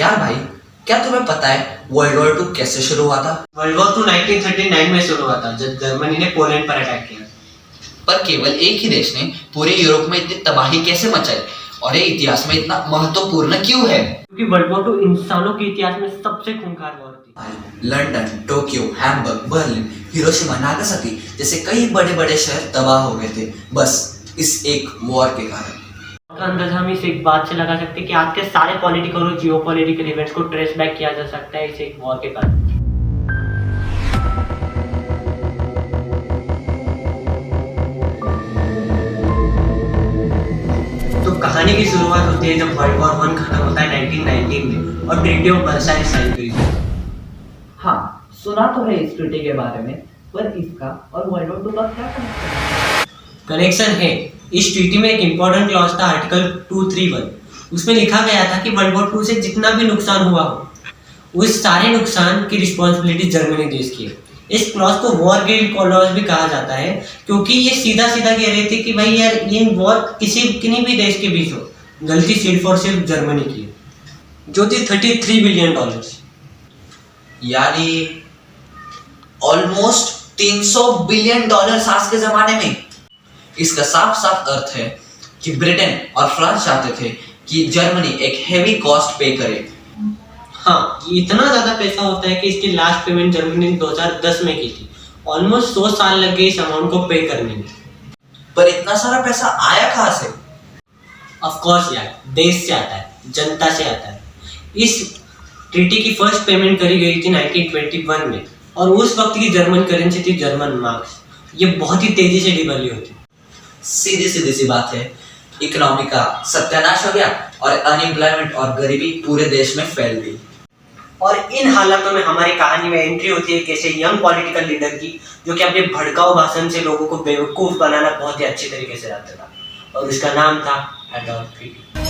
यार भाई, क्या तुम्हें पता है वर्ल्ड वॉर 2 कैसे शुरू हुआ था? वर्ल्ड वॉर 2 1939 में शुरू हुआ था जब जर्मनी ने पोलैंड पर अटैक किया। पर केवल एक ही देश ने पूरे यूरोप में इतनी तबाही कैसे मचाई और ये इतिहास में इतना महत्वपूर्ण क्यों है? क्योंकि वर्ल्ड वॉर 2 इंसानों के इतिहास में सबसे खूंखार वॉर थी। London, Tokyo, Hamburg, Berlin, Hiroshima, Nagasaki जैसे कई बड़े बड़े शहर तबाह हो गए थे बस इस एक वॉर के कारण। का अंदाजा हम इस एक बात से लगा सकते हैं कि आज के सारे पॉलिटिकल और जियोपॉलिटिकल इवेंट्स को ट्रेस बैक किया जा सकता है इस एक वॉर के कारण। तो कहानी की शुरुआत होती है जब वर्ल्ड वॉर 1 खत्म होता है 1919 में और ट्रीटी ऑफ वर्साइल्स साइन हुई। हाँ, सुना तो है इस ट्रीटी के बारे में, पर इसका और वर्ल्ड वॉर 2 का क्या कनेक्शन है। इस ट्रीटी में एक इम्पोर्टेंट क्लॉज था आर्टिकल 231। उसमें लिखा गया था कि वर्ल्ड वॉर 2 से जितना भी नुकसान हुआ हो उस सारे नुकसान की रिस्पॉन्सिबिलिटी जर्मनी देश की है। इस क्लॉज को वॉर गिल्ड क्लॉज भी कहा जाता है क्योंकि ये सीधा सीधा कह रहे थे कि भाई यार ये वॉर किन्हीं भी देश के बीच हो, गलती सिर्फ और सिर्फ जर्मनी की है, जो थी $33 बिलियन, यानी ऑलमोस्ट $300 बिलियन आज के जमाने में। इसका साफ साफ अर्थ है कि ब्रिटेन और फ्रांस चाहते थे कि जर्मनी एक हेवी कॉस्ट पे करे। हाँ, इतना ज्यादा पैसा होता है कि इसकी लास्ट पेमेंट जर्मनी ने 2010 में की थी। ऑलमोस्ट 100 साल लग गए इस अमाउंट को पे करने में। पर इतना सारा पैसा आया कहाँ से? ऑफ कोर्स यार, देश से आता है, जनता से आता है। इस ट्रीटी की फर्स्ट पेमेंट करी गई थी 1921 में और उस वक्त की जर्मन करेंसी थी जर्मन मार्क्स। ये बहुत ही तेजी से डिवैल्यू होती। सीधी सीधी सी बात है, इकोनॉमी का सत्यानाश हो गया और अनएम्प्लॉयमेंट और गरीबी पूरे देश में फैल गई। और इन हालातों में हमारी कहानी में एंट्री होती है कैसे यंग पॉलिटिकल लीडर की, जो कि अपने भड़काऊ भाषण से लोगों को बेवकूफ बनाना बहुत ही अच्छी तरीके से जानता था, और उसका नाम था एडॉल्फ हिटलर।